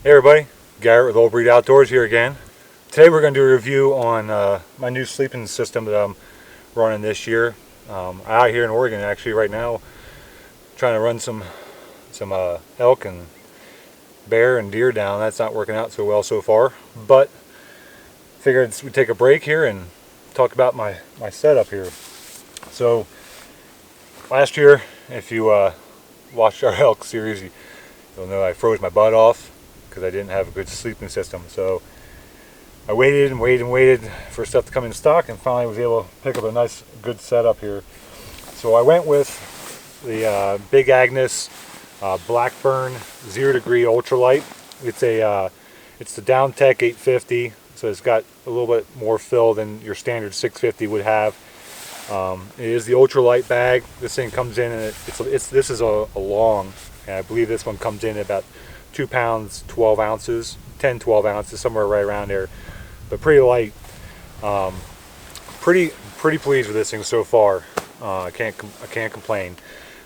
Hey everybody, Garrett with Old Breed Outdoors here again. Today we're going to do a review on my new sleeping system that I'm running this year. I'm out here in Oregon actually right now trying to run some elk and bear and deer down. That's not working out so well so far, but figured we'd take a break here and talk about my setup here. So last year, if you watched our elk series, you'll know I froze my butt off because I didn't have a good sleeping system. So I waited and waited and waited for stuff to come in stock, and finally was able to pick up a nice good setup here. So I went with the Big Agnes Blackburn 0 degree ultralight. It's the Downtech 850, so it's got a little bit more fill than your standard 650 would have. It is the ultralight bag. This thing comes in, and this is a long, and I believe this one comes in at about 2 pounds 12 ounces, 10-12 ounces, somewhere right around there, but pretty light. Pretty pleased with this thing so far. I can't complain.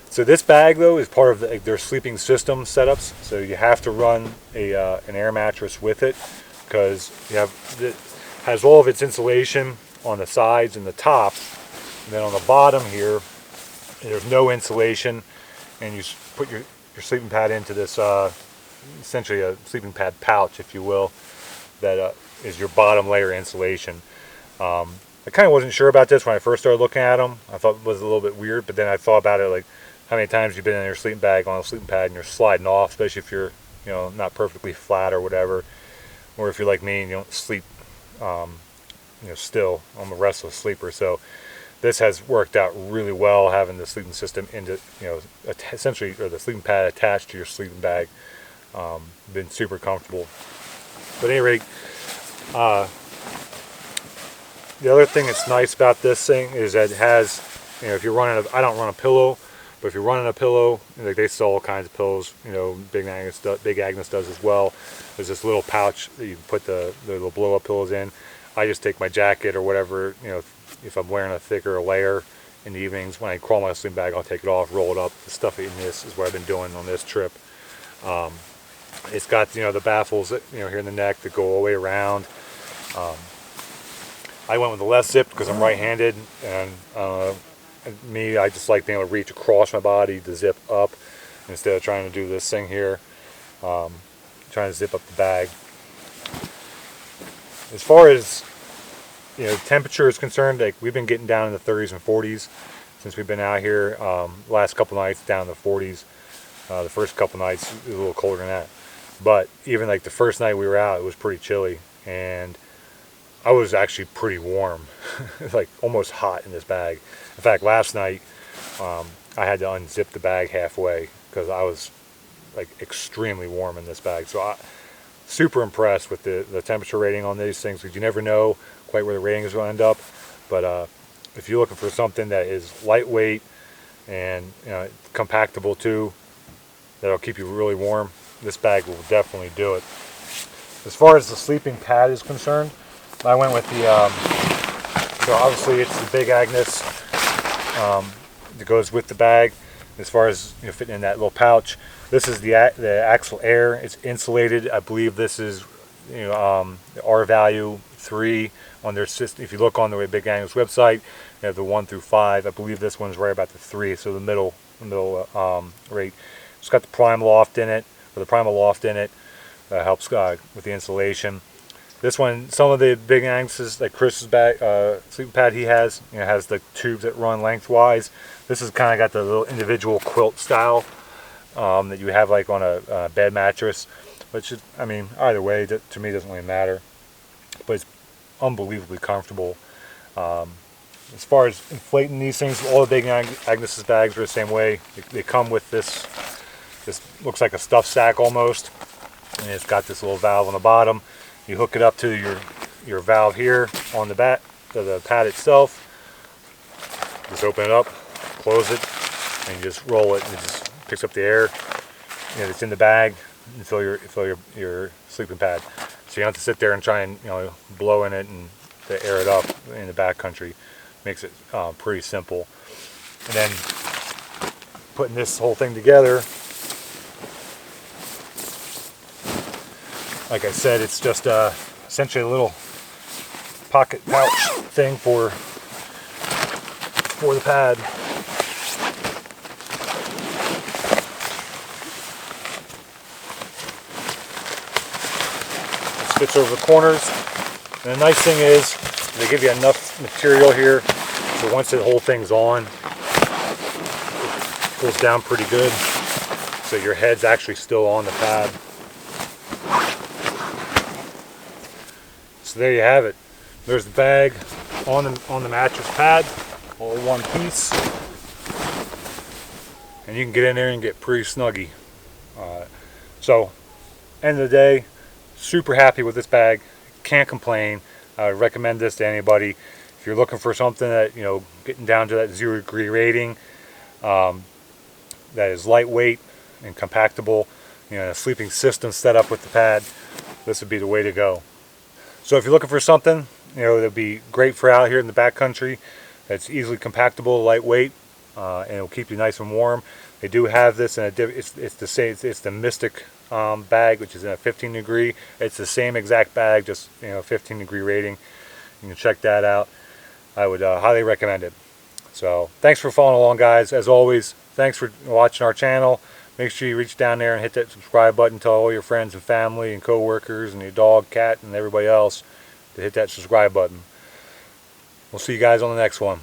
So this bag though is part of their sleeping system setups. So you have to run an air mattress with it because it has all of its insulation on the sides and the top, and then on the bottom here there's no insulation, and you put your sleeping pad into this essentially a sleeping pad pouch, if you will, that is your bottom layer insulation. I kind of wasn't sure about this when I first started looking at them. I thought it was a little bit weird, but then I thought about it, like how many times you've been in your sleeping bag on a sleeping pad and you're sliding off, especially if you're not perfectly flat or whatever, or if you're like me and you don't sleep still. I'm a restless sleeper, so this has worked out really well, having the sleeping system into essentially, or the sleeping pad attached to your sleeping bag. Been super comfortable. But at any rate, the other thing that's nice about this thing is that it has, if you're running I don't run a pillow, but if you're running a pillow, like they sell all kinds of pillows, Big Agnes does as well. There's this little pouch that you can put the little blow up pillows in. I just take my jacket or whatever, if I'm wearing a thicker layer in the evenings, when I crawl my sleeping bag, I'll take it off, roll it up. The stuff in this is what I've been doing on this trip. It's got the baffles here in the neck that go all the way around. I went with the less zipped because I'm right-handed, and I just like being able to reach across my body to zip up instead of trying to do this thing here, trying to zip up the bag. As far as temperature is concerned, like we've been getting down in the 30s and 40s since we've been out here. Last couple nights down in the 40s. The first couple nights it was a little colder than that, but even like the first night we were out, it was pretty chilly, and I was actually pretty warm, like almost hot in this bag. In fact, last night I had to unzip the bag halfway because I was like extremely warm in this bag. So I'm super impressed with the temperature rating on these things, because you never know quite where the rating is going to end up. But if you're looking for something that is lightweight and compactable too, that'll keep you really warm, this bag will definitely do it. As far as the sleeping pad is concerned, I went with so obviously it's the Big Agnes that goes with the bag. As far as fitting in that little pouch, this is the Axl Air. It's insulated. I believe this is R value 3 on their system. If you look on the Big Agnes website, they have the 1 through 5. I believe this one's right about the 3, so the middle rate. It's got the Prime Loft in it, or the Primal Loft in it. That helps with the insulation. This one, some of the Big Agnes's, like Chris's bag, sleeping pad he has, has the tubes that run lengthwise. This has kind of got the little individual quilt style that you have like on a bed mattress. Which is, either way, to me doesn't really matter. But it's unbelievably comfortable. As far as inflating these things, all the Big Agnes's bags are the same way. They come with this looks like a stuffed sack almost, and it's got this little valve on the bottom. You hook it up to your valve here on the back to the pad itself. Just open it up, close it, and you just roll it, and it just picks up the air that's in the bag and fill your sleeping pad. So you don't have to sit there and try and blow in it and to air it up in the backcountry. Makes it pretty simple. And then putting this whole thing together, Like I said, it's just essentially a little pocket pouch thing for the pad. This fits over the corners. And the nice thing is they give you enough material here so once the whole thing's on, it pulls down pretty good. So your head's actually still on the pad. So there you have it. There's the bag on the mattress pad, all in one piece, and you can get in there and get pretty snuggy. So, end of the day, super happy with this bag. Can't complain. I would recommend this to anybody. If you're looking for something that, you know, getting down to that 0-degree rating, that is lightweight and compactable, you know, a sleeping system set up with the pad, this would be the way to go. So if you're looking for something, you know, that'd be great for out here in the backcountry, that's easily compactable, lightweight, and it'll keep you nice and warm. They do have this in a it's the Mystic bag, which is in a 15-degree. It's the same exact bag, just, you know, 15-degree rating. You can check that out. I would highly recommend it. So thanks for following along, guys. As always, thanks for watching our channel. Make sure you reach down there and hit that subscribe button. Tell all your friends and family and co-workers and your dog, cat, and everybody else to hit that subscribe button. We'll see you guys on the next one.